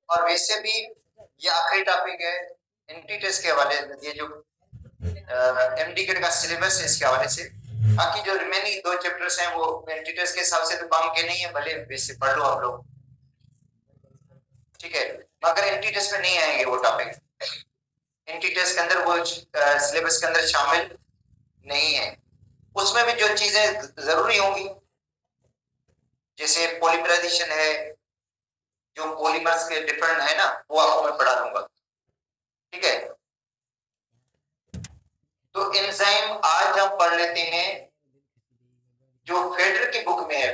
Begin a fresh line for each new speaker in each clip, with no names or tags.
और वैसे भी ये आखिरी टॉपिक है एंटी टेस्ट के हवाले, ये जो एमडीकेट का सिलेबस है इसके हवाले से। बाकी जो रिमेनिंग 2 चैप्टर्स हैं वो एंटी टेस्ट के हिसाब से तो काम के नहीं है, भले वैसे पढ़ लो आप लोग, ठीक है, मगर एंटी टेस्ट में नहीं आएंगे वो टॉपिक। एंटी टेस्ट के अंदर वो सिलेबस के अंदर शामिल नहीं है। उसमें भी जो चीजें जरूरी होंगी जैसे पॉलीमराइजेशन है, जो पॉलीमर्स के डिफरेंट है ना, वो आपको मैं पढ़ा दूंगा, ठीक है। तो एंजाइम आज हम पढ़ लेते हैं जो फेडर की बुक में है।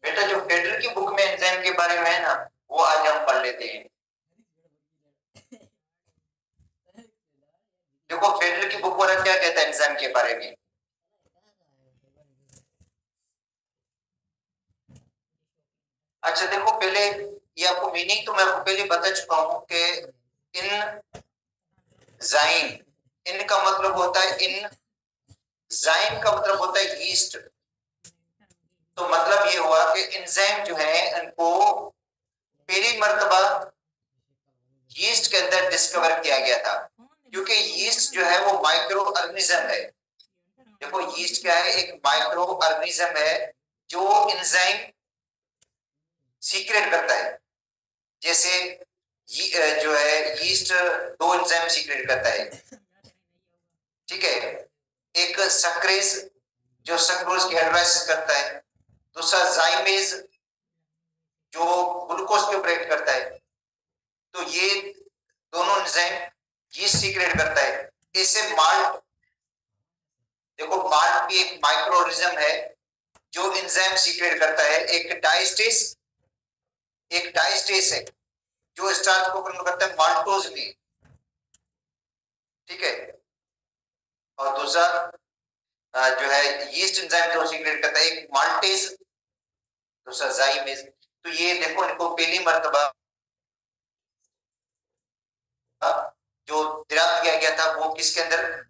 बेटा जो फेडर की बुक में एंजाइम के बारे में है ना, वो आज हम पढ़ लेते हैं। देखो फेडर की बुक वाला क्या कहता है एंजाइम के बारे में। अच्छा देखो, पहले ये आपको मीनिंग तो मैं आपको पहले बता चुका हूं कि इनजाइम, इन का मतलब होता है इन, जाइम का मतलब होता है यीस्ट। तो मतलब ये हुआ कि एंजाइम जो है इनको पहली मर्तबा यीस्ट के अंदर डिस्कवर किया गया था, क्योंकि यीस्ट जो है वो माइक्रो ऑर्गेनिज्म है। देखो यीस्ट क्या है, एक माइक्रो ऑर्गेनिज्म है जो एंजाइम सीक्रेट करता है। जैसे जो है यीस्ट 2 एंजाइम सीक्रेट करता है, ठीक है। एक सक्रेज जो सक्रोज की हाइड्रोलाइसिस करता है, दूसरा जाइमेज जो ग्लूकोज को ब्रेक करता है। तो ये दोनों एंजाइम यीस्ट सीक्रेट करता है। इससे माल्ट, देखो माल्ट भी एक माइक्रो ऑर्गेनिज्म है जो एंजाइम सीक्रेट करता है। एक डाइस्टेस है जो स्टार्च को कन्वर्ट करता है माल्टोज में, ठीक है। और दूसरा जो है यीस्ट एंजाइम जो सीक्रेट करता है, एक माल्टेज, दूसरा जाइमेज। तो ये देखो इनको पहली मर्तबा जो दरियाफ्त किया गया था वो किसके अंदर,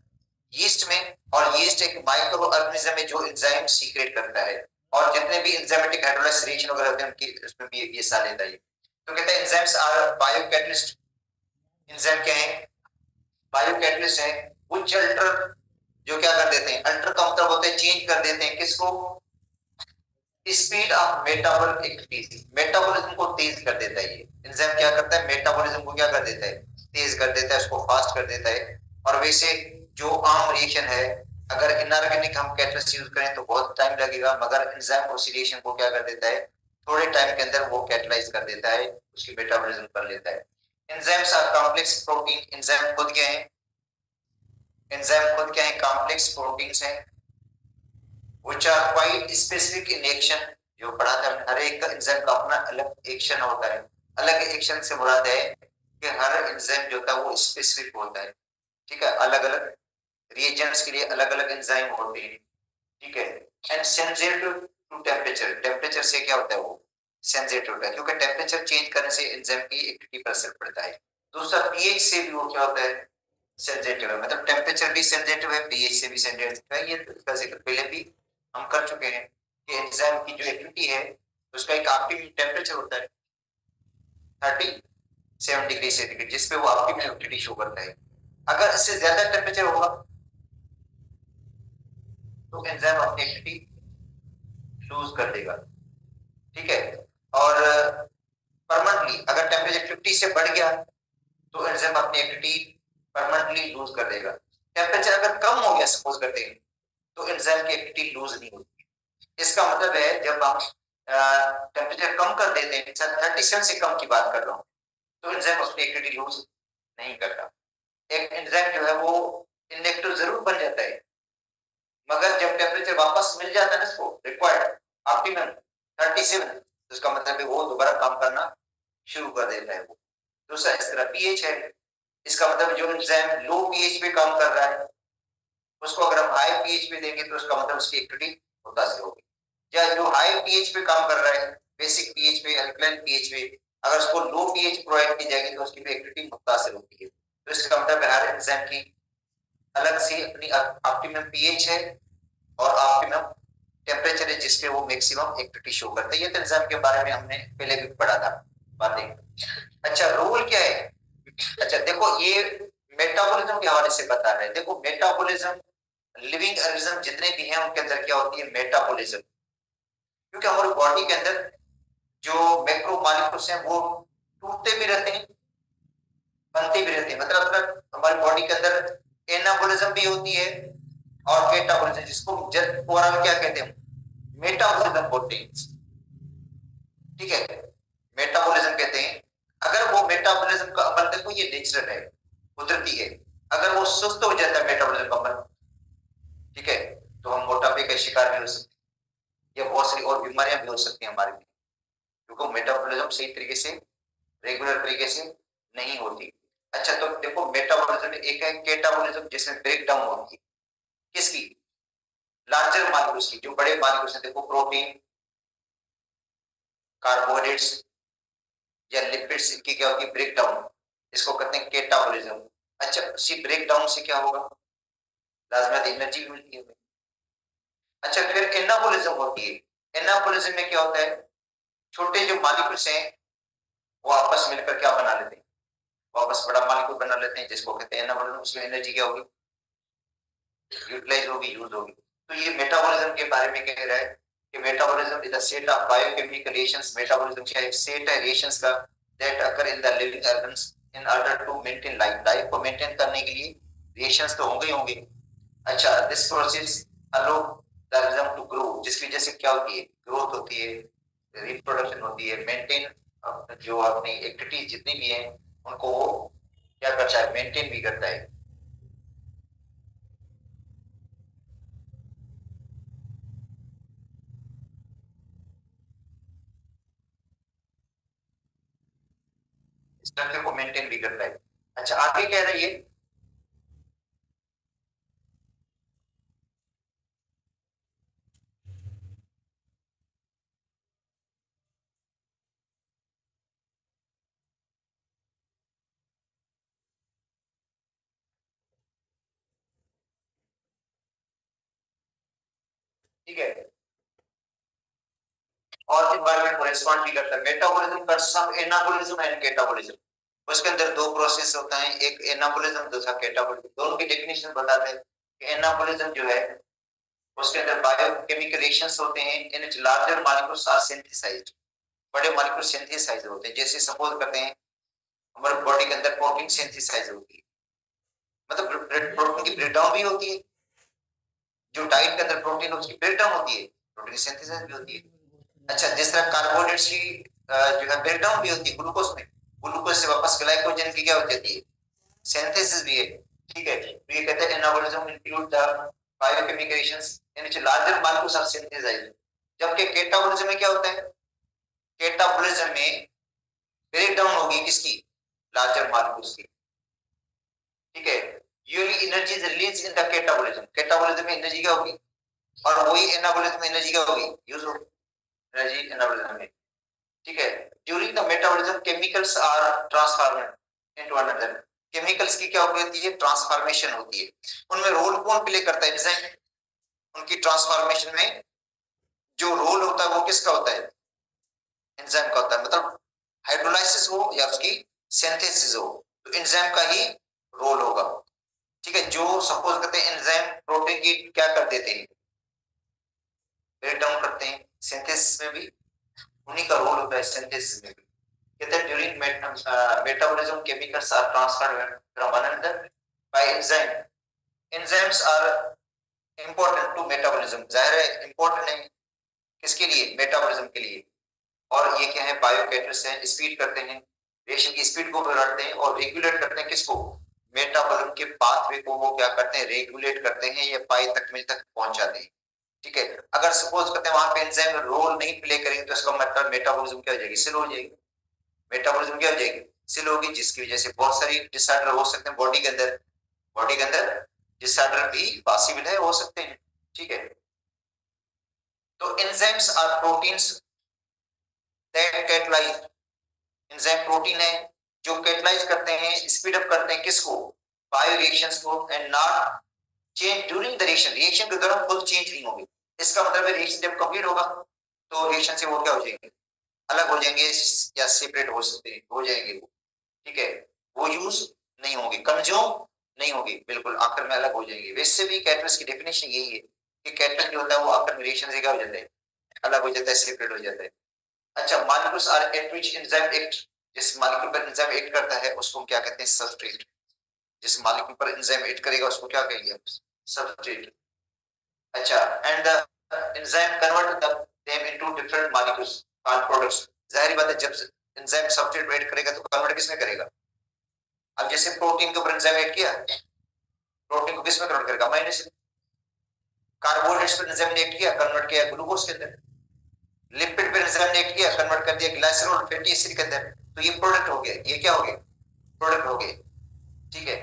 यीस्ट में। और यीस्ट एक माइक्रो ऑर्गेनिज्म है जो एंजाइम सीक्रेट करता है, और जितने भी एंजाइमेटिक हाइड्रोलाइसिस रिएक्शन वगैरह होते हैं उनकी उसमें भी ये हिस्सा लेता है। तो कहते हैं एंजाइम्स आर बायोकैटलिस्ट। एंजाइम क्या है, बायोकैटलिस्ट है। व्हिच अल्टर, जो क्या कर देते हैं, अल्टर का मतलब होता है चेंज कर देते हैं किसको, speed of metabolic activities, metabolism को तेज कर देता है। ये एंजाइम क्या करता है, मेटाबॉलिज्म को क्या कर देता है, तेज कर देता है, उसको फास्ट कर देता है। और वैसे जो आम रिएक्शन है, अगर इनऑर्गेनिक हम कैटलिस्ट यूज करें तो बहुत टाइम लगेगा, मगर एंजाइम उस रिएक्शन को क्या कर देता है, थोड़े टाइम के अंदर वो कैटलाइज कर देता है, उसकी मेटाबॉलिज्म कर लेता है। Enzymes are complex protein, enzyme खुद क्या है, एंजाइम खुद क्या है, कॉम्प्लेक्स प्रोटीन्स हैं which are quite specific in action। जो पढ़ा था हर एक एंजाइम का अपना अलग एक्शन होता है। अलग एक्शन से मुराद है कि हर एंजाइम जो होता है वो स्पेसिफिक होता है, ठीक है। अलग अलग रिएजेंट्स के लिए अलग अलग एंजाइम होते हैं, ठीक है। And sensitive to temperature, temperature से क्या होता है, वो सेंसिटिव होता है, क्योंकि टेम्परेचर चेंज करने से एंजाइम की एक्टिविटी पर असर पड़ता है। दूसरा पीएच से भी वो क्या होता है, सेंसिटिव है। मतलब टेम्परेचर भी सेंसिटिव है, पीएच से भी सेंसिटिव है। ये इसका जिक्र पहले भी हम कर चुके हैं कि एंजाइम की जो एक्टिविटी है उसका एक ऑप्टिमम टेम्परेचर होता है 37 डिग्री सेंटीग्रेड, जिसपे वो ऑप्टिमम एक्टिविटी शो करता है। अगर इससे ज्यादा टेम्परेचर होगा तो एंजाइम अपनी एक्टिविटी लूज कर देगा, ठीक है। और परमानेंटली अगर टेम्परेचर 50 से बढ़ गया तो एंजाइम अपनी एक्टिविटी परमानेंटली लूज कर देगा। टेम्परेचर अगर कम हो गया सपोज करते हैं तो एंजाइम की एक्टिविटी लूज नहीं होती। इसका मतलब है जब हम टेम्परेचर कम कर देते हैं, 37 से कम की बात कर रहा हूँ, तो एंजाइम अपनी एक्टिविटी लूज नहीं करता। एक एंजाइम जो है वो इनएक्टिव जरूर बन जाता है, मगर जब टेम्परेचर वापस मिल जाता है ना इसको रिक्वायर्ड ऑप्टिमम 37, तो इसका मतलब है वो दोबारा काम करना शुरू कर देता है। वो दूसरा इस तरह पीएच है, इसका मतलब जो एंजाइम लो पीएच पे काम कर रहा है उसको अगर हम हाई पीएच पे देंगे तो उसका मतलब उसकी एक्टिविटी मुतासिर होगी। या जो हाई पीएच पे काम कर रहा है, बेसिक पीएच पे, अल्कलाइन पीएच पे, अगर उसको लो पीएच प्रोवाइड की जाएगी तो उसकी भी एक्टिविटी मुतासिर होती है। तो इसका मतलब हर एंजाइम की अलग से अपनी ऑप्टिमम पीएच है और ऑप्टिमम टेम्परेचर है जिसपे वो मैक्सिमम एक्टिविटी शो करता है। ये तो एंजाइम के बारे में हमने पहले भी पढ़ा था बातें। अच्छा रोल क्या है? अच्छा देखो ये मेटाबॉलिज्म के हवाले से बता रहे हैं। देखो मेटाबॉलिज्म लिविंग ऑर्गेनिज्म जितने भी हैं उनके अंदर क्या होती है? मेटाबॉलिज्म। क्योंकि हमारी बॉडी के अंदर जो मैक्रो मॉलिक्यूल्स हैं वो टूटते भी रहते हैं, बनते भी रहते हैं। मतलब हमारी बॉडी के अंदर एनाबॉलिज्म भी होती है और कैटाबॉलिज्म, जिसको ओवरऑल क्या कहते हैं? मेटाबॉलिज्म बोलते हैं। ठीक है, मेटाबॉलिज्म कहते हैं। अगर वो मेटाबॉलिज्म का अमल देखो ये नेचुरल है, कुदरती है। अगर वो सुस्त हो जाता है मेटाबॉलिज्म का अमल, ठीक है, तो हम मोटापे का शिकार भी हो सकते हैं या बहुत सारी और बीमारियां भी हो सकती हैं हमारे में, क्योंकि मेटाबॉलिज्म सही तरीके से रेगुलर तरीके से नहीं होती। अच्छा तो देखो मेटाबॉलिज्म में एक है कैटाबॉलिज्म जिसमें ब्रेक डाउन होती है। किसकी? लार्जर मॉलिक्यूल्स की, जो बड़े मॉलिक्यूल्स हैं। देखो प्रोटीन, कार्बोहाइड्रेट्स या लिपिड्स, इनकी क्या होगी? Break down. इसको कहते हैं कैटाबॉलिज्म। अच्छा इसी ब्रेक डाउन से क्या होगा? प्लाज्मा एनर्जी भी मिलती है। अच्छा फिर एनाबॉलिज्म होती है। एनाबॉलिज्म में क्या होता है? छोटे जो मॉलिक्यूल्स हैं वो आपस मिलकर क्या बना लेते हैं? वापस बड़ा मॉलिक्यूल बना लेते हैं, जिसको कहते हैं एनाबॉलिज्म। उसमें एनर्जी क्या होगी? यूटिलाइज होगी, यूज होगी। तो ये मेटाबॉलिज्म के बारे में कह रहा है कि metabolism is the set of biochemical reactions. Metabolism क्या है? सेट है रिएक्शंस का that occur in the living organs in order to maintain life. Life को मेंटेन करने के लिए रिएक्शंस तो होंगे ही होंगे। अच्छा this process allow the organism to grow, जिसकी वजह से क्या होती है? ग्रोथ होती है, रिप्रोडक्शन होती है, मेंटेन जो अपनी एक्टिविटी जितनी भी है उनको वो क्या करता है? मेंटेन भी करता है। स्ट्रक्चर को मेंटेन भी करता है। अच्छा आगे कह रही है ठीक है, और एनवायरनमेंट को रिस्पॉन्ड भी करता है। मेटाबॉलिज्म का सम एनाबॉलिज्म एंड कैटाबॉलिज्म, उसके अंदर दो प्रोसेस होता है, एक एनाबॉलिज्म दूसरा कैटाबॉलिज्म। दोनों की डेफिनेशन बताते हैं कि एनाबॉलिज्म जो है उसके अंदर बायोकेमिकल रिएक्शंस होते हैं इन विच लार्जर मॉलिक्यूल्स आर सिंथेसाइज्ड। बड़े मॉलिक्यूल सिंथेसाइज होते हैं। जैसे सपोज करते हैं हमारे बॉडी के अंदर प्रोटीन सिंथेसाइज होती है, मतलब प्रोटीन की ब्रेकडाउन भी होती है। जो डाइट के अंदर प्रोटीन उसकी ब्रेकडाउन होती है, प्रोटीन सिंथेसाइज भी होती है। अच्छा जिस तरह कार्बोहाइड्रेट्स की जो है ब्रेकडाउन भी होती है ग्लूकोज में, ग्लूकोज से वापस ग्लाइकोजन की क्या हो जाती है? सिंथेसिस भी है। ठीक है, तो ये कहते हैं anabolism include the biochemical reactions in which larger molecules are synthesised. जबकि कैटाबॉलिज्म में क्या होता है? कैटाबॉलिज्म में ब्रेकडाउन होगी किसकी? लार्जर मॉलिक्यूल्स की। ठीक है, usually energy is release in the catabolism. Catabolism में एनर्जी क्या होगी? और वही एनाबॉलिज्म में एनर्जी क्या होगी? यूज होगी एनर्जी एनाबॉलिज्म में। ठीक है, during the metabolism chemicals are transformed into another. Chemicals की क्या होती है? ट्रांसफॉर्मेशन होती है। उनमें रोल कौन प्ले करता है? एंजाइम। उनकी ट्रांसफॉर्मेशन में जो रोल होता है वो किसका होता है? एंजाइम का होता है। मतलब हाइड्रोलाइसिस हो या उसकी सिंथेसिस हो तो एंजाइम का ही रोल होगा। ठीक है, जो सपोज करते हैं एंजाइम प्रोटीन की क्या कर देते हैं? ब्रेक डाउन करते हैं। सिंथेसिस में भी उन्हीं का रोल होता है, सिंथेसिस में भी। कहते हैं during metabolism chemicals are transferred from one another by enzyme. Enzymes are important to metabolism. जाहिर है इंपॉर्टेंट है किसके लिए? मेटाबॉलिज्म के लिए। और ये क्या है? बायोकैटलिस्ट हैं, स्पीड करते हैं, रिएक्शन की स्पीड को बढ़ाते हैं और रेगुलेट करते हैं किसको? मेटाबॉलिज्म के पाथवे को वो क्या करते हैं? रेगुलेट करते हैं या पाई तक मिल तक पहुंचाते हैं। ठीक है, अगर सपोज करते हैं वहां पे एंजाइम रोल नहीं प्ले करेंगे तो इसका मतलब मेटाबॉलिज्म क्या हो जाएगी? स्लो हो जाएगी। मेटाबॉलिज्म क्या हो जाएगी? स्लो होगी, जिसकी वजह से बहुत सारी डिसऑर्डर हो सकते हैं बॉडी के अंदर। बॉडी के अंदर डिसऑर्डर भी पॉसिबल है, हो सकते हैं। ठीक है, तो enzymes are proteins that catalyse. Enzyme protein है जो कैटलाइज करते हैं, स्पीड अप करते हैं किसको? बायो रिएक्शंस को। And not change during the reaction. Reaction के दौरान खुद चेंज नहीं होगी, इसका मतलब है रिएक्शन जब कंप्लीट होगा तो रिएक्शन से वो क्या हो जाएंगे, अलग हो जाएंगे या सेपरेट हो सकते हैं, हो जाएंगे वो, ठीक है, वो यूज नहीं होंगे, कंज्यूम नहीं होगी, बिल्कुल आखिर में अलग हो जाएंगे। वैसे भी कैटलिस्ट की डेफिनेशन यही है कि कैटलिस्ट जो होता है वो आखिर में रिएक्शन से क्या हो जाता है, अलग हो जाता है, सेपरेट हो जाता है। अच्छा, molecules are at which enzyme act, जिस मॉलिक्यूल पर एंजाइम एक्ट करता है उसको क्या कहते हैं, सबस्ट्रेट। जिस मॉलिक्यूल पर एंजाइम एक्ट करेगा उसको क्या कहेंगे, सबस्ट्रेट। अच्छा, and the enzyme convert them into different molecules called products. जाहिर बात है जब एंजाइम सबस्ट्रेट में ऐड करेगा तो कन्वर्ट किसमें करेगा, अब जैसे प्रोटीन के ऊपर एंजाइम ऐड किया, प्रोटीन को किसमें कन्वर्ट करेगा, माइनस। कार्बोहाइड्रेट्स पर एंजाइम ने ऐड किया, कन्वर्ट किया ग्लूकोज के अंदर। लिपिड पर एंजाइम ने ऐड किया, कन्वर्ट कर दिया ग्लाइसरॉल और फैटी एसिड के अंदर। तो ये प्रोडक्ट हो गया, ये क्या हो गया, प्रोडक्ट हो गए, ठीक है।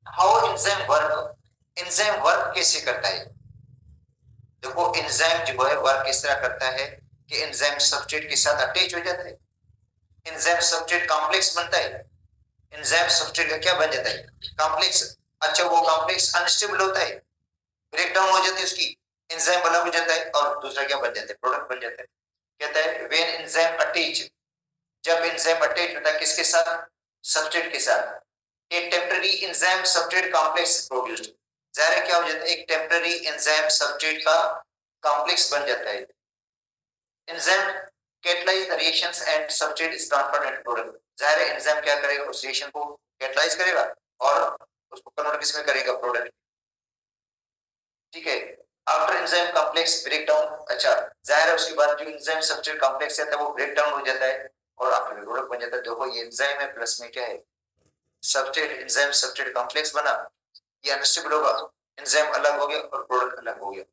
How enzyme work, enzyme work कैसे करता है, देखो एंजाइम जो है वर्क इस तरह करता है कि एंजाइम सबस्ट्रेट के साथ अटैच हो जाता है, एंजाइम सबस्ट्रेट कॉम्प्लेक्स बनता है, एंजाइम सबस्ट्रेट का क्या बन जाता है, कॉम्प्लेक्स। अच्छा, वो कॉम्प्लेक्स अनस्टेबल होता है, ब्रेक डाउन हो जाती है उसकी, एंजाइम अलग हो जाता है और दूसरा क्या बन जाता है, प्रोडक्ट बन जाता है। कहता है व्हेन एंजाइम अटैच, जब एंजाइम अटैच होता है किसके साथ, सबस्ट्रेट के साथ, एक temporary enzyme substrate complex produced. जाहिर है क्या हो जाता है, एक टेम्पररी एंजाइम सबस्ट्रेट का कॉम्प्लेक्स बन जाता है। Enzyme catalyse the reactions and substrate is transferred into product. जाहिर है एंजाइम क्या करेगा, उस रिएक्शन को कैटलाइज करेगा और उसको कन्वर्ट किसमें करेगा, प्रोडक्ट, ठीक है। After enzyme complex break down, अच्छा जाहिर है उसके बाद जो एंजाइम सबस्ट्रेट कॉम्प्लेक्स है वो ब्रेक डाउन हो जाता है और आखिर में प्रोडक्ट बन जाता है। देखो ये एंजाइम है, प्लस में क्या है, सबस्ट्रेट, एंजाइम सबस्ट्रेट कॉम्प्लेक्स बना, ये अनस्टेबल होगा, एंजाइम अलग हो गया और प्रोडक्ट अलग हो गया।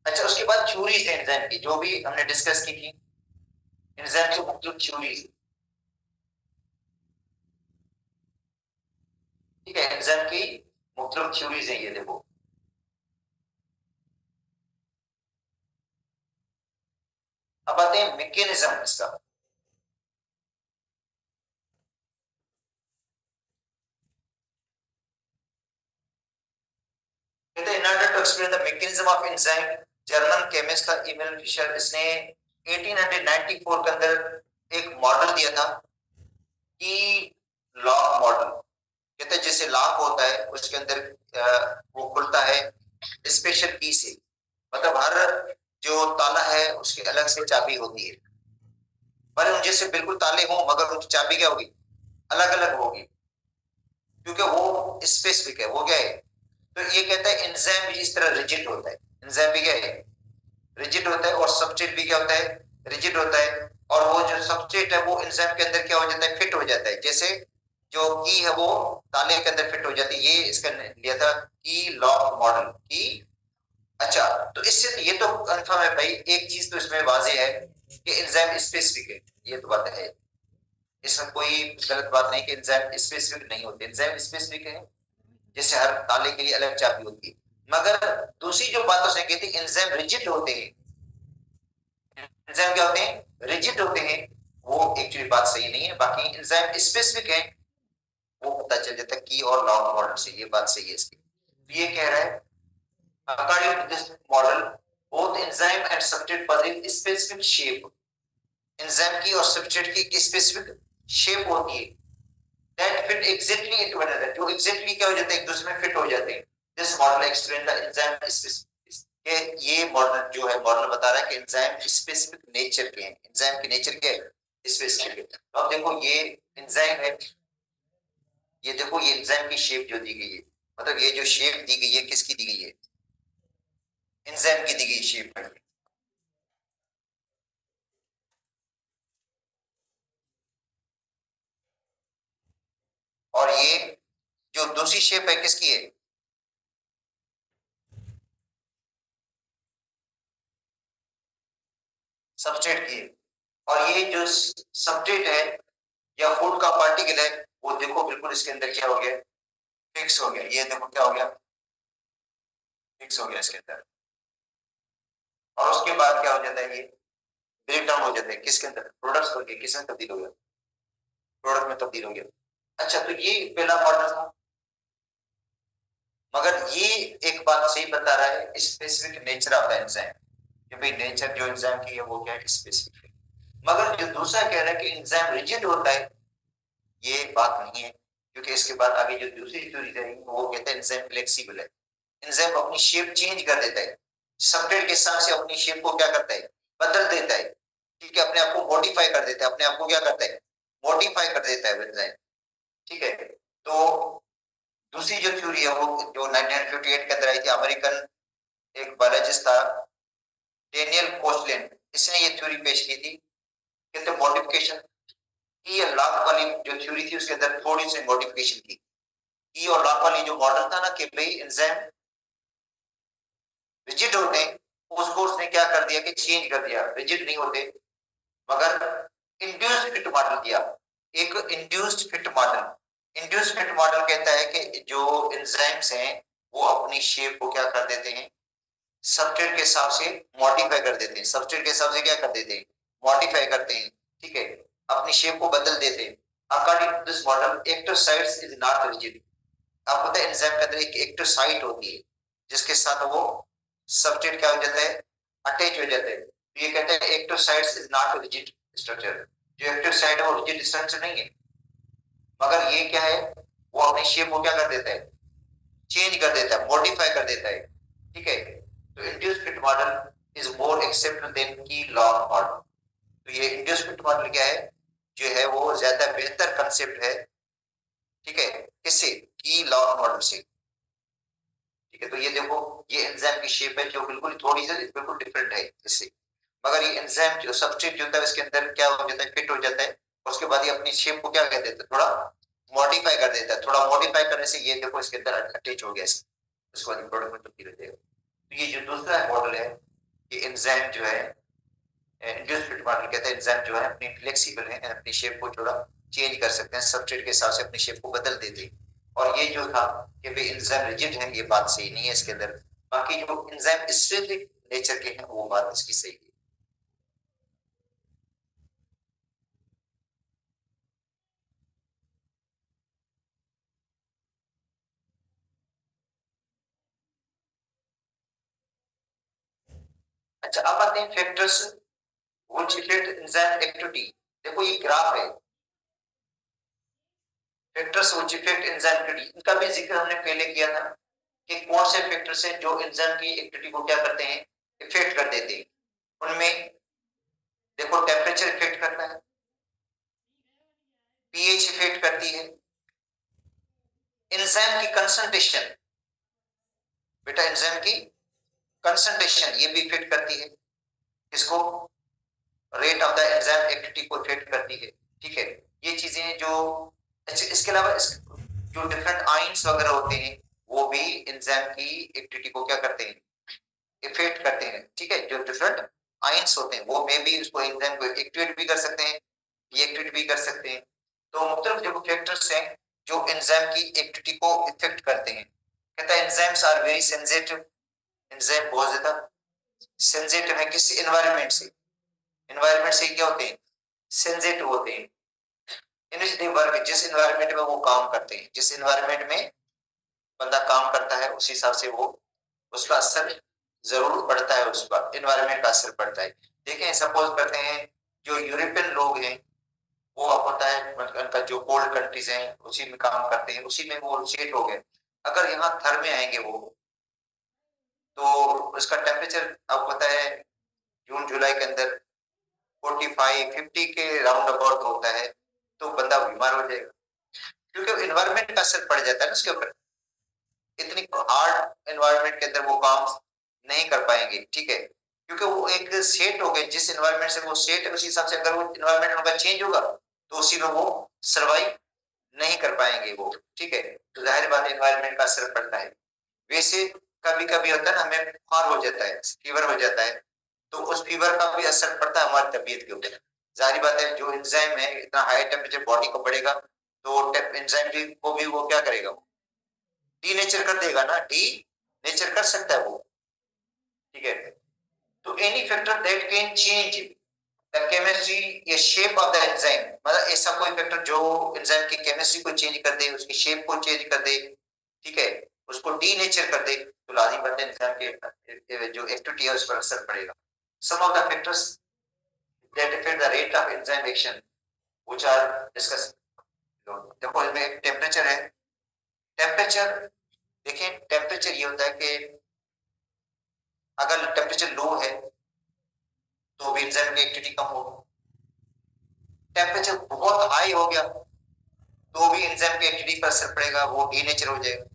अच्छा, उसके बाद थ्योरीज है एंजाइम की, जो भी हमने डिस्कस की थी, एंजाइम की मुख्तलिफ थ्योरीज, ठीक है, एंजाइम की मुख्तलिफ थ्योरीज है, ये देखो। अब आते हैं मैकेनिज्म इसका। कहते हैं in order to explain the mechanism of enzyme, German chemist था इमेल फिशर, इसने 1894 के अंदर एक मॉडल दिया था कि लॉक मॉडल। कहते हैं जैसे लॉक होता है उसके अंदर वो खुलता है स्पेशल की से, मतलब हर जो ताला है उसकी अलग से चाबी होती है, पर उन जैसे बिल्कुल ताले हों मगर उनकी चाबी क्या होगी, अलग अलग होगी, क्योंकि वो स्पेसिफिक है, वो क्या है। तो ये कहता है एंजाइम भी इस तरह रिजिड होता है, एंजाइम भी क्या है, रिजिड होता है, और सबस्ट्रेट भी क्या होता है, रिजिड होता है। और वो जो सबस्ट्रेट है वो एंजाइम के अंदर क्या हो जाता है, फिट हो जाता है, जैसे जो की है वो ताले के अंदर फिट हो जाती है। ये इसका लिया था की लॉक मॉडल की। अच्छा, तो इससे तो ये तो कंफर्म है भाई, एक चीज तो इसमें वाजे है कि एंजाइम स्पेसिफिक है, ये तो बात है, इसमें कोई गलत बात नहीं कि एंजाइम स्पेसिफिक नहीं होते, एंजाइम स्पेसिफिक है, जैसे हर ताले के लिए अलग चाबी होती है। मगर दूसरी जो बात उसने की थी एंजाइम रिजिड होते हैं, एंजाइम क्या होते हैं, रिजिड होते हैं, वो एक्चुअली बात सही नहीं है। बाकी एंजाइम स्पेसिफिक है, वो पता चल जाता है की और लॉग मॉडल से, ये बात सही है इसकी। तो ये कह रहा है according to this model both enzyme and substrate possess specific shape, enzyme की और सबस्ट्रेट की एक स्पेसिफिक शेप होती है that fit exactly into one another, जो एग्जैक्टली क्या हो जाता है, एक दूसरे में फिट हो जाते हैं। This model explain the enzyme specific, ये मॉडल जो है मॉडल बता रहा है कि एंजाइम स्पेसिफिक नेचर के हैं, एंजाइम की नेचर के स्पेसिफिक है। तो अब देखो ये एंजाइम है, ये देखो ये एंजाइम की शेप जो दी गई है, मतलब ये जो शेप दी गई है किसकी दी गई है, एंजाइम की दी गई शेप है। और ये जो दूसरी शेप है किसकी है, सबस्ट्रेट की है। और ये जो सबस्ट्रेट है या फूड का पार्टिकल है, वो देखो बिल्कुल इसके अंदर क्या हो गया, फिक्स हो गया, ये देखो क्या हो गया, फिक्स हो गया इसके अंदर। और उसके बाद क्या हो जाता है, ये ब्रेक डाउन हो जाता है किसके अंदर, प्रोडक्ट्स करके किस में तब्दील हो गया, प्रोडक्ट में तब्दील हो गया। अच्छा, तो ये पहला मॉडल था। मगर ये एक बात सही बता रहा है specific nature of the enzyme, कि भाई नेचर जो एंजाइम की है वो क्या है, स्पेसिफिक है। मगर जो दूसरा कह रहा है कि एंजाइम रिजिड होता है, ये बात नहीं है, क्योंकि इसके बाद आगे जो दूसरी थ्योरी है वो कहता है एंजाइम फ्लेक्सिबल है, एंजाइम अपनी शेप चेंज कर देता है, सब्सट्रेट के हिसाब से अपनी शेप को क्या करता है, बदल देता है, ठीक है, अपने आप को मॉडिफाई कर देता है, अपने आप को क्या करता है, मॉडिफाई कर देता है एंजाइम, ठीक है। तो दूसरी जो थ्योरी है वो जो 1958 के अंदर आई थी, अमेरिकन एक बायोलॉजिस्ट था डेनियल कोचलिन, इसने ये थ्योरी पेश की थी, कहते मॉडिफिकेशन की, ये लॉक वाली जो थ्योरी थी उसके अंदर थोड़ी सी मॉडिफिकेशन की, की और लॉक वाली जो मॉडल था ना कि भाई एंजाइम रिजिड होते हैं, उसको उसने क्या कर दिया कि चेंज कर दिया, रिजिड नहीं होते मगर इंड्यूस्ड फिट मॉडल दिया, एक induced fit model. Induced fit model कहता है कि जो एंजाइम्स हैं वो अपनी शेप को क्या कर देते हैं, सब्सट्रेट के हिसाब से मॉडिफाई कर देते हैं, सब्सट्रेट के हिसाब से क्या कर देते हैं, मॉडिफाई करते हैं, ठीक है, अपनी शेप को बदल देते हैं। According to this model active sites is not rigid. आपको पता है एंजाइम के अंदर एक एक्टिव साइट होती है जिसके साथ वो सब्सट्रेट क्या हो जाता है, अटैच हो जाता है। तो ये कहते हैं active sites is not rigid structure, जो एक्टिव साइट है वो रिजिड स्ट्रक्चर नहीं है, मगर ये क्या है, वो अपनी शेप को क्या कर देता है, चेंज कर देता है, मॉडिफाई कर देता है, ठीक है। तो induce fit model is more accepted than key lock model. तो ये इंड्यूस फिट मॉडल क्या है, जो है वो ज्यादा बेहतर कंसेप्ट है, ठीक है, किससे, की लॉग मॉडल से, ठीक है। तो ये देखो ये एंजाइम की शेप है जो बिल्कुल थोड़ी सी बिल्कुल डिफरेंट है इससे, मगर ये एंजाइम जो सब्सट्रेट जो होता है इसके अंदर क्या हो जाता है, फिट हो जाता है, उसके बाद ये अपनी शेप को क्या कह देता है, थोड़ा मॉडिफाई कर देता है, थोड़ा मॉडिफाई करने से ये देखो इसके अंदर अटैच हो गया, इसको प्रोडक्ट में तब्दील हो जाएगा। तो ये जो दूसरा मॉडल है, ये एंजाइम जो है इंड्यूस्ड फिट मॉडल कहते हैं एंजाइम जो है अपनी फ्लेक्सिबल है, अपनी शेप को थोड़ा चेंज कर सकते हैं, सब्सट्रेट के हिसाब से अपनी शेप को बदल देते हैं। और ये जो था कि भाई एंजाइम रिजिड है, ये बात सही नहीं है इसके अंदर, बाकी जो एंजाइम स्पेसिफिक नेचर के हैं वो बात इसकी सही है। अच्छा अब आते हैं factors which effect enzyme activity. देखो ये ग्राफ है, factors which effect enzyme activity, इनका भी जिक्र हमने पहले किया था कि कौन से फैक्टर्स हैं जो एंजाइम की एक्टिविटी को क्या करते हैं, इफेक्ट कर देते हैं। उनमें देखो टेम्परेचर इफेक्ट करता है, पीएच इफेक्ट करती है, एंजाइम की कंसंट्रेशन, बेटा एंजाइम की कंसंट्रेशन ये भी इफेक्ट करती है, इसको rate of the enzyme activity को इफेक्ट करती है, ठीक है। ये चीजें जो इसके अलावा जो डिफरेंट आयंस वगैरह होते हैं वो भी एंजाइम की एक्टिविटी को क्या करते हैं, इफेक्ट करते हैं, ठीक है। जो डिफरेंट आयंस होते हैं वो में भी उसको एंजाइम को एक्टिवेट भी कर सकते हैं, डीएक्टिवेट भी कर सकते हैं। तो मुख्तलिफ जो फैक्टर्स हैं जो एंजाइम की एक्टिविटी को इफेक्ट करते हैं, कहता है enzymes are very sensitive, enzyme बहुत ज्यादा सेंसिटिव है किस एनवायरनमेंट से, एनवायरनमेंट से क्या होते हैं, सेंसिटिव होते हैं, इन विच दे वर्क, जिस एनवायरनमेंट में वो काम करते हैं, जिस एनवायरनमेंट में बंदा काम करता है उस हिसाब से वो उसका असर जरूर पड़ता है, उस पर एनवायरनमेंट का असर पड़ता है। देखें सपोज करते हैं जो यूरोपियन लोग हैं वो अब होता है उनका जो कोल्ड कंट्रीज हैं उसी में काम करते हैं, उसी में वो सेट हो गए, अगर यहाँ थर में आएंगे वो तो उसका टेम्परेचर आपको पता है जून जुलाई के अंदर 45-50 के राउंड अबाउट होता है, तो बंदा बीमार हो जाएगा, क्योंकि एनवायरनमेंट का असर पड़ जाता है ना उसके ऊपर, इतनी हार्ड एनवायरनमेंट के अंदर वो काम नहीं कर पाएंगे, ठीक है, क्योंकि वो एक सेट हो गए, जिस एनवायरनमेंट से वो सेट है उसी हिसाब से अगर वो एनवायरनमेंट उनका चेंज होगा तो उसी में वो सर्वाइव नहीं कर पाएंगे वो, ठीक है। तो जाहिर बात एनवायरनमेंट का असर पड़ता है। वैसे कभी कभी होता है ना हमें बुखार हो जाता है, फीवर हो जाता है, तो उस फीवर का भी असर पड़ता है हमारी तबीयत के ऊपर। जाहिर बात है जो एंजाइम है इतना हाई टेम्परेचर बॉडी को बढ़ेगा तो एंजाइम को भी वो क्या करेगा, वो डी नेचर कर देगा ना, डी नेचर कर सकता है वो, ठीक है। तो any factor that can change the chemistry या शेप ऑफ द एंजाइम, मतलब ऐसा कोई फैक्टर जो एंजाइम की केमिस्ट्री को चेंज कर दे, उसकी शेप को चेंज कर दे, ठीक है, उसको डीनेचर कर दे तो लाजिम बात है एंजाइम के जो एक्टिविटी है उस पर असर पड़ेगा। Some of the factors that affect the rate of enzyme action which are discuss. देखो इसमें टेम्परेचर है। टेम्परेचर देखिए, टेम्परेचर ये होता है कि अगर टेम्परेचर लो है तो भी एंजाइम की एक्टिविटी कम होगी। टेम्परेचर बहुत हाई हो गया तो भी एंजाइम की एक्टिविटी पर असर पड़ेगा, वो डीनेचर हो जाएगा।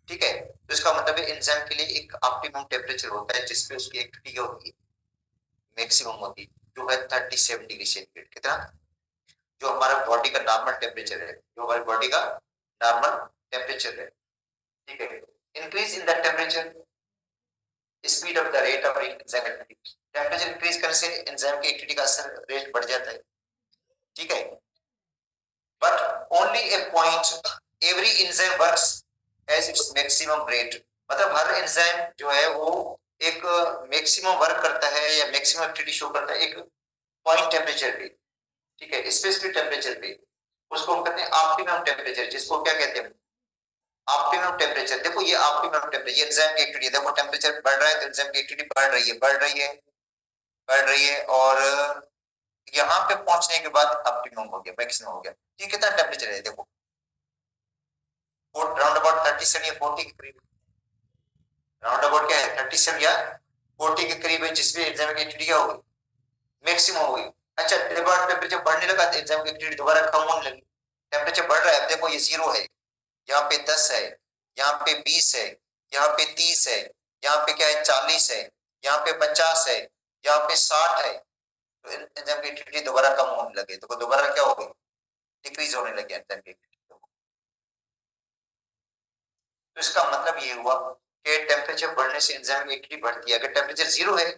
ठीक है, तो इसका मतलब है एंजाइम के लिए एक ऑप्टिमम टेम्परेचर होता है जिसपे उसकी एक्टिविटी होती है, मैक्सिमम होती है, जो है 37 डिग्री सेंटीग्रेड। कितना? जो हमारा बॉडी का नॉर्मल टेम्परेचर है, जो हमारी बॉडी का नॉर्मल टेम्परेचर है। ठीक है, increase in the temperature speed of the rate of enzyme activity. Temperature increase करने से एंजाइम की एक्टिविटी का असर रेट बढ़ जाता है। ठीक है, but only a point every enzyme works as its maximum rate. मतलब हर एंजाइम जो है वो एक मैक्सिमम वर्क करता है या मैक्सिमम एक्टिविटी शो करता है एक पॉइंट टेम्परेचर पे। ठीक है, स्पेसिफिक टेम्परेचर पे, उसको हम कहते हैं ऑप्टिमम टेम्परेचर, जिसको क्या कहते हैं? Optimum temperature. देखो ये ऑप्टिमम टेम्परेचर, ये एंजाइम की एक्टिविटी, देखो टेम्परेचर बढ़ रहा है तो एंजाइम की एक्टिविटी बढ़ रही है, बढ़ रही है, बढ़ रही है, और यहाँ पे पहुंचने के बाद ऑप्टिमम हो गया, मैक्सिमम हो गया। ये कितना टेम्परेचर है? देखो राउंड अबाउट 37 या 40 के करीब, राउंड अबाउट क्या है 37 या 40 के करीब है, जिसमें एंजाइम की एक्टिविटी क्या होगी? मैक्सिमम होगी। अच्छा, टेम्परेचर बढ़ने लगा तो एंजाइम की एक्टिविटी दोबारा कम होने लगी। टेम्परेचर बढ़ रहा है, अब देखो ये 0 है, यहाँ पे 10 है, यहाँ पे 20 है, यहाँ पे 30 है, यहाँ पे क्या है 40 है, यहाँ पे 50 है, यहाँ पे 60 है, तो एंजाइम की एक्टिविटी दोबारा कम होने लगे, तो दोबारा क्या हो गई? डिक्रीज होने लगे एंजाइम की एक्टिविटी। तो इसका मतलब ये हुआ कि टेम्परेचर बढ़ने से एंजाइम की एक्टिविटी बढ़ती है। अगर टेम्परेचर 0 है,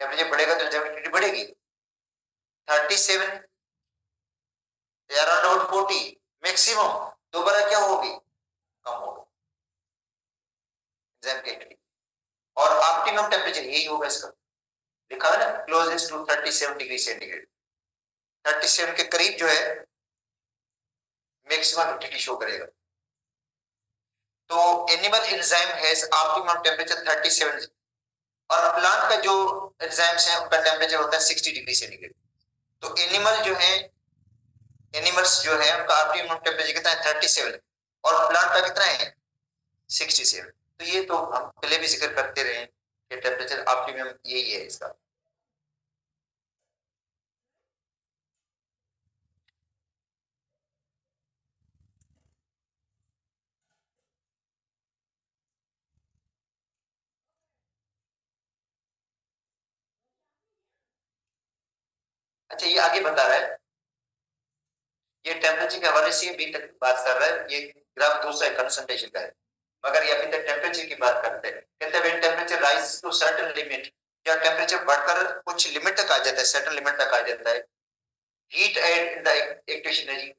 टेम्परेचर बढ़ेगा तो एंजाइम की एक्टिविटी बढ़ेगी। 37 या अराउंड 40 मैक्सिमम, दोबारा क्या होगी? कम होगी एंजाइम की एक्टिविटी। और ऑप्टिमम टेम्परेचर यही होगा, इसका लिखा है ना, क्लोजेस्ट टू 37 डिग्री सेंटीग्रेड। 37 के करीब जो है मैक्सिमम एक्टिविटी शो करेगा। तो animal enzyme has optimum temperature 37, और प्लांट का जो एंजाइम्स हैं उनका टेम्परेचर होता है 60 डिग्री सेंटीग्रेड। तो एनिमल जो है, एनिमल्स जो है उनका ऑप्टिमम टेम्परेचर कितना है? 37, और प्लांट का कितना है? 67। तो ये तो हम पहले भी जिक्र करते रहे कि टेम्परेचर ऑप्टिमम यही है इसका। अच्छा, ये आगे बता रहा है, ये टेम्परेचर के हवाले से भी तक बात कर रहा है। ये ग्राफ दूसरा कंसंट्रेशन का है, मगर ये अभी तक टेम्परेचर की बात करते हैं। कहते हैं when temperature rise to certain limit, या टेम्परेचर बढ़कर कुछ लिमिट तक आ जाता है, सर्टेन लिमिट तक आ जाता है, heat add in the activation energy.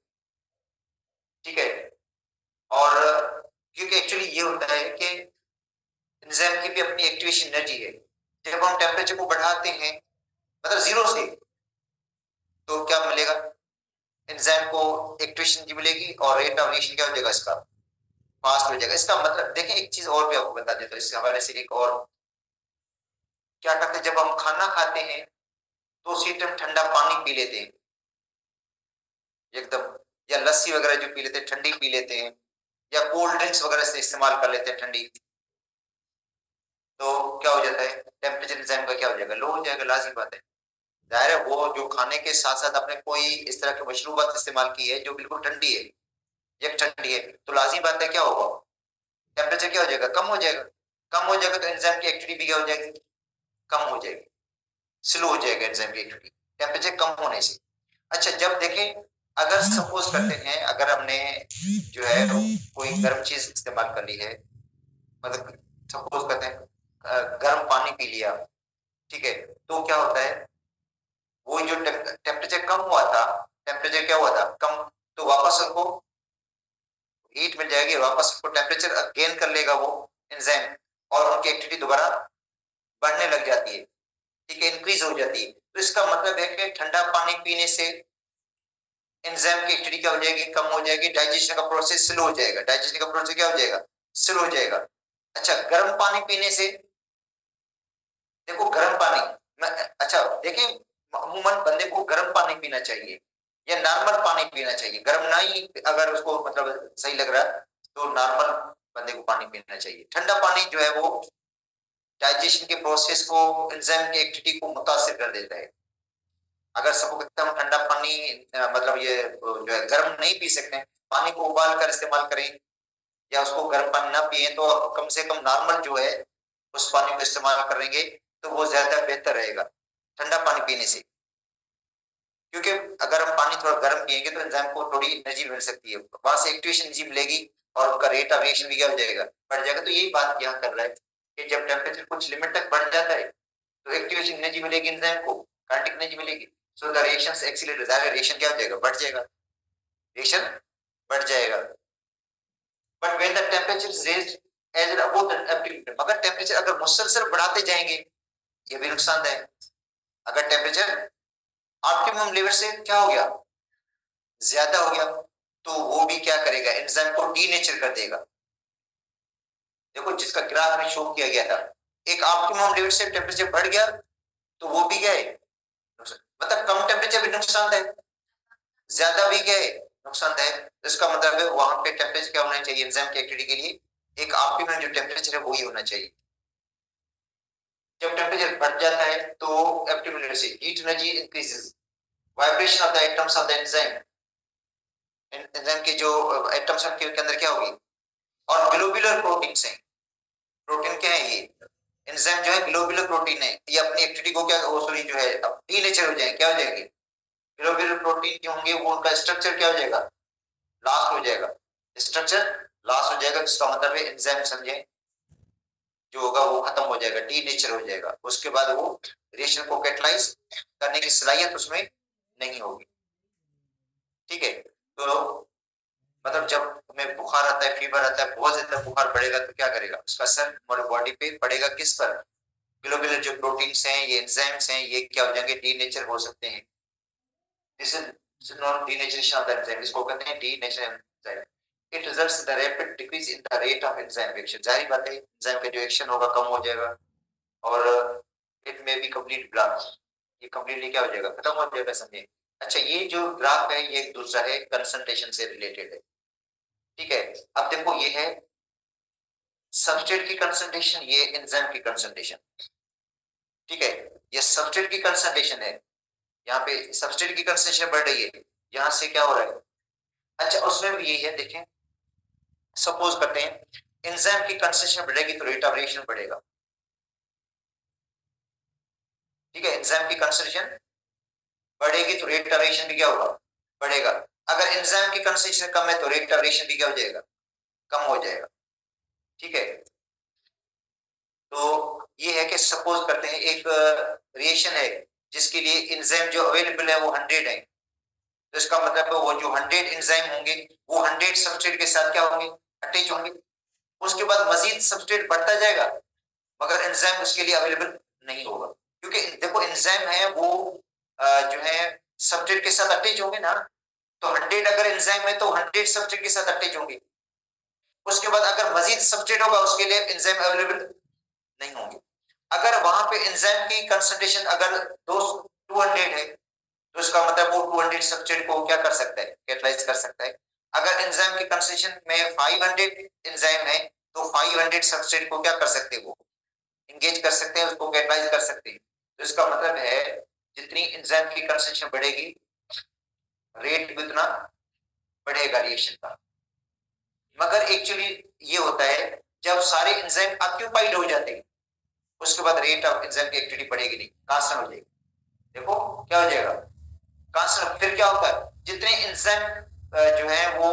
ठीक है, और क्योंकि एक्चुअली ये होता है कि एंजाइम की भी अपनी एक्टिवेशन एनर्जी है। जब हम टेम्परेचर को बढ़ाते हैं मतलब 0 से, तो क्या मिलेगा? एंजाइम को एक्टिवेशन एनर्जी मिलेगी और रेट ऑफ रिएक्शन क्या हो जाएगा? इसका फास्ट हो जाएगा। इसका मतलब देखिए, एक चीज और भी आपको बता देता हूँ इसके हवाले से। एक और क्या करते हैं, जब हम खाना खाते हैं तो उसी टाइम ठंडा पानी पी लेते हैं एकदम, या लस्सी वगैरह जो पी लेते हैं ठंडी पी लेते हैं, या कोल्ड ड्रिंक्स वगैरह से इस्तेमाल कर लेते हैं ठंडी, तो क्या हो जाता है? टेम्परेचर एंजाइम का क्या हो जाएगा? लो हो जाएगा, लाजिम बात है। जाहिर है वो जो खाने के साथ साथ आपने कोई इस तरह की मशरूबात इस्तेमाल की है जो बिल्कुल ठंडी है, एक ठंडी है, तो लाजिम बात है क्या होगा? टेम्परेचर क्या हो जाएगा? कम हो जाएगा। कम हो जाएगा तो एंजाइम की एक्टिविटी भी क्या हो जाएगी? कम हो जाएगी, स्लो हो जाएगा एंजाइम की एक्टिविटी टेम्परेचर कम होने से। अच्छा, जब देखें, अगर सपोज करते हैं अगर हमने जो है कोई गर्म चीज इस्तेमाल कर ली है, मतलब सपोज करते हैं गर्म पानी पी लिया, ठीक है, तो क्या होता है? वो जो टेम्परेचर कम हुआ था, टेम्परेचर क्या हुआ था? कम, तो वापस उनको हीट मिल जाएगी, वापस उनको टेम्परेचर गेन कर लेगा वो एंजाइम, और उनकी एक्टिविटी दोबारा बढ़ने लग जाती है। ठीक है, इंक्रीज हो जाती है। तो इसका मतलब है कि ठंडा पानी पीने से एंजाइम की एक्टिविटी क्या हो जाएगी? कम हो जाएगी, डाइजेशन का प्रोसेस स्लो हो जाएगा। डाइजेशन का प्रोसेस क्या हो जाएगा? स्लो हो जाएगा। अच्छा, गर्म पानी पीने से, देखो गर्म पानी अच्छा देखिए, अमूमन बंदे को गर्म पानी पीना चाहिए या नॉर्मल पानी पीना चाहिए। गर्म ना ही अगर उसको मतलब सही लग रहा है तो नॉर्मल बंदे को पानी पीना चाहिए। ठंडा पानी जो है वो डाइजेशन के प्रोसेस को, एंजाइम की एक्टिविटी को मुतासिर कर देता है। अगर सबको एकदम ठंडा पानी मतलब ये जो है गर्म नहीं पी सकते हैं, पानी को उबाल कर इस्तेमाल करें या उसको गर्म पानी ना पिए, तो कम से कम नॉर्मल जो है उस पानी को इस्तेमाल करेंगे तो वो ज्यादा बेहतर रहेगा ठंडा पानी पीने से। क्योंकि अगर हम पानी थोड़ा गर्म पिएंगे तो एंजाइम को थोड़ी एनर्जी मिल सकती है, वहां से एक्टिवेशन एनर्जी मिलेगी और उनका रेट ऑफ रिएक्शन भी क्या हो जाएगा, बढ़ जाएगा। तो यही बात यहाँ कर रहा है कि जब टेम्परेचर कुछ लिमिट तक बढ़ जाता है तो एक्टिवेशन एनर्जी मिलेगी एंजाइम को, काइनेटिक एनर्जी मिलेगी। So the reactions accelerate, reaction क्या हो जाएगा, बढ़ जाएगा, रिएक्शन बढ़ जाएगा। But when the temperature is raised as above the absolute, मगर टेम्परेचर अगर मुसलसल बढ़ाते जाएंगे ये भी नुकसानदायक। अगर टेम्परेचर ऑप्टिमम लेवल से क्या हो गया, ज्यादा हो गया, तो वो भी क्या करेगा, एंजाइम को डीनेचर कर देगा। देखो जिसका ग्राफ में शो किया गया था, एक ऑप्टिमम लेवल से टेम्परेचर बढ़ गया तो वो भी गए, मतलब कम टेम्परेचर भी नुकसानदायक, ज्यादा भी गए नुकसानदायक। इसका मतलब है वहां पे टेम्परेचर क्या होना चाहिए, एंजाइम की एक्टिविटी के लिए एक ऑप्टिमम जो टेम्परेचर है वही होना चाहिए। जब टेम्परेचर बढ़ जाता है तो ऑप्टिमम से heat energy increases, vibration of the atoms of the enzyme, enzyme के जो एटम्स के अंदर क्या होगी, और ग्लोबुलर प्रोटीन्स हैं। प्रोटीन क्या है ये, एंजाइम जो है ग्लोबुलर प्रोटीन है, ये अपनी एक्टिविटी को क्या, वो सॉरी जो है अब डीनेचर हो जाएंगे, क्या हो जाएंगे, ग्लोबुलर प्रोटीन जो होंगे वो उनका स्ट्रक्चर क्या हो जाएगा, लॉस हो जाएगा, स्ट्रक्चर लॉस हो जाएगा। जिसका मतलब है एंजाइम समझे जो होगा वो खत्म हो जाएगा, डीनेचर हो जाएगा। उसके बाद वो रिएक्शन को कैटलाइज करने की सलाहियत उसमें नहीं होगी। ठीक है, तो मतलब जब तुम्हें बुखार आता है, फीवर आता है, बहुत ज्यादा बुखार बढ़ेगा तो क्या करेगा, उसका असर हमारे बॉडी पे पड़ेगा, किस पर, ग्लोबुलर जो प्रोटीन्स हैं, ये एंजाइम्स हैं, ये क्या हो जाएंगे, डीनेचर हो सकते हैं। This is non denaturation of the enzyme, इसको कहते हैं denature enzyme. It results in the rapid decrease in the rate of enzyme action, जाहिर बात है एंजाइम का जो एक्शन होगा कम हो जाएगा, और इट में बी कंप्लीट ब्लॉक, ये कंप्लीटली क्या हो जाएगा, खत्म हो जाएगा, समझे। अच्छा, ये जो ग्राफ है ये एक दूसरा है, कंसंट्रेशन से रिलेटेड है। ठीक है, अब देखो ये है सबस्ट्रेट की कंसंट्रेशन, ये एंजाइम की कंसंट्रेशन। ठीक है, ये सबस्ट्रेट की कंसंट्रेशन है, यहाँ पे सबस्ट्रेट की कंसंट्रेशन बढ़ रही है, यहाँ से क्या हो रहा है। अच्छा, उसमें भी यही है, देखें सपोज करते हैं एंजाइम की कंसंट्रेशन बढ़ेगी तो रेट ऑफ रिएक्शन बढ़ेगा। ठीक है, एंजाइम की कंसंट्रेशन बढ़ेगी तो रेट ऑफ रिएक्शन भी क्या होगा, बढ़ेगा। अगर एंजाइम की कंसंट्रेशन कम है तो रेट ऑफ रिएक्शन भी क्या हो जाएगा, कम हो जाएगा। ठीक है, तो ये है कि सपोज करते हैं एक रिएक्शन है जिसके लिए एंजाइम जो अवेलेबल है वो 100 है, तो इसका मतलब है वो जो 100 एंजाइम होंगे वो 100 सबस्ट्रेट के साथ क्या होंगे, अटैच होंगे। उसके बाद मजीद सबस्ट्रेट बढ़ता जाएगा मगर एंजाइम उसके लिए अवेलेबल नहीं होगा, क्योंकि देखो एंजाइम है वो जो है सबस्ट्रेट के साथ अटैच होंगे ना, तो 100 अगर एंजाइम है तो 100 सबस्ट्रेट के साथ अटैच होंगे। उसके बाद अगर मजीद सबस्ट्रेट होगा उसके लिए एंजाइम अवेलेबल नहीं होंगे। अगर वहां पे एंजाइम की कंसंट्रेशन अगर 200 है तो इसका मतलब वो 200 सबस्ट्रेट को क्या कर सकता है, कैटलाइज कर सकता है। अगर एंजाइम की कंसंट्रेशन में 500 एंजाइम है तो 500 सबस्ट्रेट को क्या कर सकते हैं, वो इंगेज कर सकते हैं, उसको कैटलाइज कर सकते हैं। तो इसका मतलब है जितनी एंजाइम की कंसंट्रेशन बढ़ेगी रेट भी उतना बढ़ेगा रिएक्शन का। मगर एक्चुअली ये होता है जब सारे एंजाइम ऑक्यूपाइड हो जाते हैं उसके बाद रेट ऑफ एंजाइम की एक्टिविटी बढ़ेगी नहीं, कांस्टेंट हो जाएगी। देखो क्या हो जाएगा, कांस्टेंट। फिर क्या होता है, जितने एंजाइम जो है वो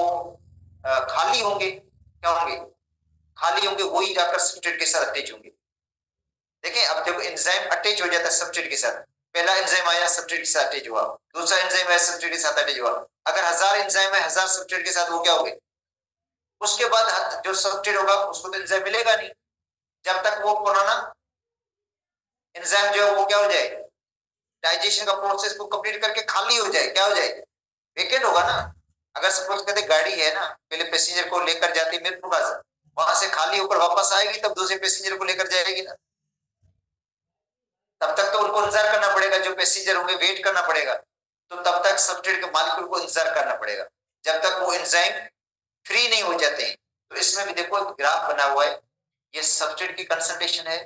खाली होंगे, क्या होंगे, खाली होंगे, वही जाकर सबस्ट्रेट के साथ अटैच होंगे। देखें अब देखो एंजाइम अटैच हो जाता है सबस्ट्रेट के साथ, पहला एंजाइम आया सबस्ट्रेट के साथ अटैच हुआ, दूसरा एंजाइम आया सबस्ट्रेट के साथ अटैच हुआ। अगर 1000 एंजाइम है 1000 सबस्ट्रेट के साथ वो क्या हो गए, उसके बाद जो सबस्ट्रेट होगा उसको तो एंजाइम मिलेगा नहीं जब तक वो पुराना एंजाइम जो है वो क्या हो जाए, डाइजेशन का प्रोसेस को कंप्लीट करके खाली हो जाए, क्या हो जाए, वेकेंट होगा ना। अगर सपोज कहते गाड़ी है ना, पहले पैसेंजर को लेकर जाती है मीरपुर बाजार, वहां से खाली होकर वापस आएगी तब दूसरे पैसेंजर को लेकर जाएगी ना। तब तक तो उनको इंतजार करना पड़ेगा, जो पैसेंजर होंगे वेट करना पड़ेगा। तो तब तक सब्सट्रेट के मालिक्यूल को इंतजार करना पड़ेगा जब तक वो एंजाइम फ्री नहीं हो जाते हैं। तो इसमें भी देखो एक ग्राफ बना हुआ है, ये सब्सट्रेट की कंसंट्रेशन है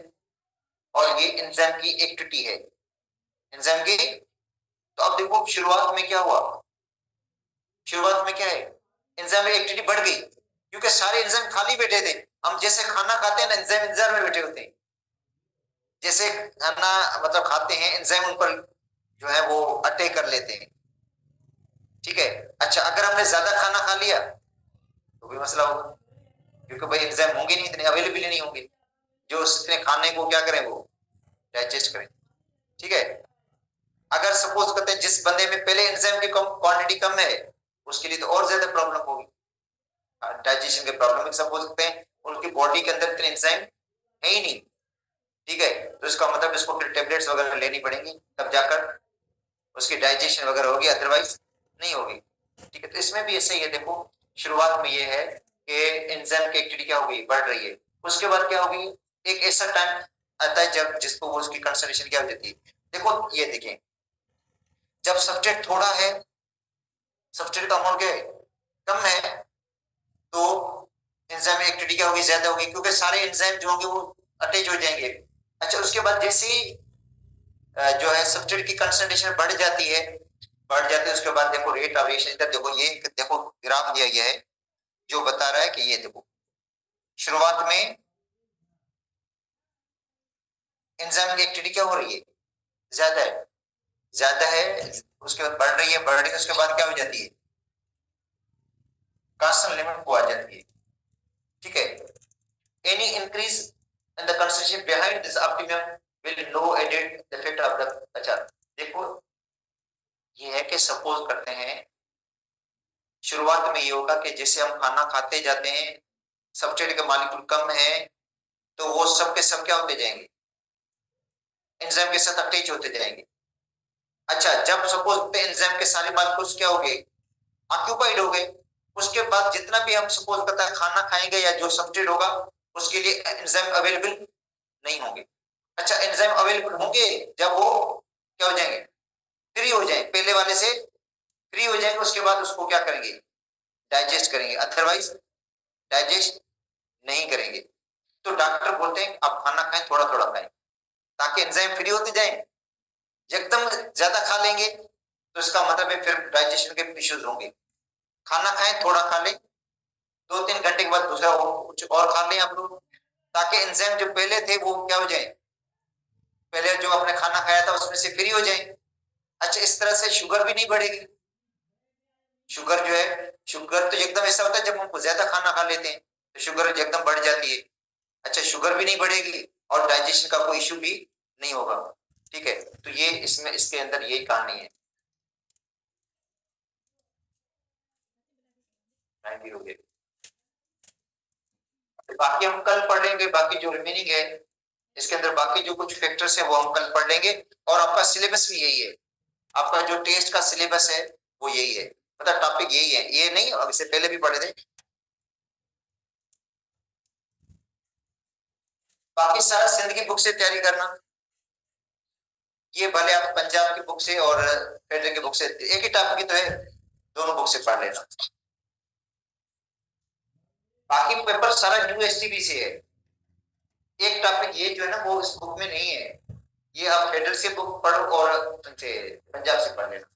और ये एंजाइम की एक्टिविटी है, एंजाइम की। तो अब देखो शुरुआत में क्या हुआ, शुरुआत में क्या है, एंजाइम की एक्टिविटी बढ़ गई क्योंकि सारे एंजाइम खाली बैठे थे। हम जैसे खाना खाते हैं ना, एंजाइम इंतजार में बैठे होते हैं, जैसे खाना मतलब खाते हैं, एंजाइम उन पर जो है वो अटैक कर लेते हैं, ठीक है। अच्छा अगर हमने ज्यादा खाना खा लिया तो भी मसला होगा, क्योंकि भाई एंजाइम होंगे नहीं, इतने अवेलेबल नहीं होंगे जो उसने खाने को क्या करें, वो डाइजेस्ट करें, ठीक है। अगर सपोज करते हैं जिस बंदे में पहले एंजाइम की क्वांटिटी कम है, उसके लिए तो और ज्यादा प्रॉब्लम होगी, डाइजेशन के प्रॉब्लम। सपोज करते हैं उनकी बॉडी के अंदर इतने एंजाइम है ही नहीं, ठीक है, तो इसका मतलब इसको फिर टेबलेट्स वगैरह लेनी पड़ेंगी, तब जाकर उसकी डाइजेशन वगैरह होगी, अदरवाइज नहीं होगी, ठीक है। तो इसमें भी ऐसे ही है, देखो शुरुआत में ये है कि एंजाइम की एक्टिविटी क्या होगी, बढ़ रही है। उसके बाद क्या होगी, एक ऐसा टाइम आता है जब जिसको वो उसकी कंसंट्रेशन क्या हो जाती है। देखो ये देखें, जब सब्सट्रेट थोड़ा है, सब्सट्रेट का अमाउंट क्या है, कम है, तो एंजाइम एक्टिविटी क्या होगी, ज्यादा होगी, क्योंकि सारे एंजाइम जो होंगे वो अटैच हो जाएंगे। अच्छा उसके बाद जैसे ही जो है सब्सट्रेट की कंसंट्रेशन बढ़ जाती है, बढ़ जाती है, उसके बाद देखो रेट ऑफ रिएक्शन, इधर देखो ये देखो ग्राफ दिया गया है जो बता रहा है कि ये देखो शुरुआत में एंजाइम की एक्टिविटी क्या हो रही है, ज्यादा है, ज्यादा है, उसके बाद बढ़ रही है, बढ़ रही है, उसके बाद क्या हो जाती है, कांस्टेंट लिमिट को आ जाती है, ठीक है। Any increase in the concentration behind this optimum will no added effect of the. अच्छा देखो ये है कि सपोज करते हैं शुरुआत में ये होगा कि जैसे हम खाना खाते जाते हैं, सब्सट्रेट के मॉलिक्यूल कम है, तो वो सब के सब क्या होते जाएंगे, एंजाइम के साथ अटैच होते जाएंगे। अच्छा जब सपोज एंजाइम के सारे मॉलिक्यूल्स क्या हो गए, ऑक्यूपाइड हो गए, उसके बाद जितना भी हम सपोज करता है खाना खाएंगे या जो सब्सट्रेट होगा उसके लिए एंजाइम अवेलेबल नहीं होंगे। अच्छा एंजाइम अवेलेबल होंगे जब वो क्या हो जाएंगे, फ्री हो जाए, पहले वाले से फ्री हो जाएंगे, उसके बाद उसको क्या करेंगे, डाइजेस्ट करेंगे, अदरवाइज डाइजेस्ट नहीं करेंगे। तो डॉक्टर बोलते हैं आप खाना खाएं, थोड़ा थोड़ा खाएं, ताकि एंजाइम फ्री होते जाए। एकदम ज्यादा खा लेंगे तो इसका मतलब है फिर डाइजेशन के इश्यूज होंगे। खाना खाएं, थोड़ा खा लें, 2-3 घंटे के बाद दूसरा कुछ और खा लें आप लोग, ताकि एंजाइम जो पहले थे वो क्या हो जाए, पहले जो आपने खाना खाया था उसमें से फ्री हो जाए। अच्छा इस तरह से शुगर भी नहीं बढ़ेगी। शुगर जो है, शुगर तो एकदम ऐसा होता है जब हम ज्यादा खाना खा लेते हैं तो शुगर एकदम बढ़ जाती है। अच्छा शुगर भी नहीं बढ़ेगी और डाइजेशन का कोई इश्यू भी नहीं होगा, ठीक है। तो ये इसमें इसके अंदर यही कहानी है। बाकी हम कल पढ़ लेंगे, बाकी जो रिमेनिंग है इसके अंदर बाकी जो कुछ फैक्टर्स है वो हम कल पढ़ लेंगे। और आपका सिलेबस भी यही है, आपका जो टेस्ट का सिलेबस है वो यही है, मतलब टॉपिक यही है, ये नहीं अब इससे पहले भी पढ़े थे। बाकी सारा सिंध की बुक से तैयारी करना, ये भले आप पंजाब की बुक से और फेडरल की बुक से, एक ही टॉपिक की तो है, दोनों बुक से पढ़ लेना। बाकी पेपर सारा यूएसटीबी से है, एक टॉपिक ये जो है ना वो इस बुक में नहीं है, ये आप फेडरल से बुक पढ़ो और पंजाब से पढ़ लेना।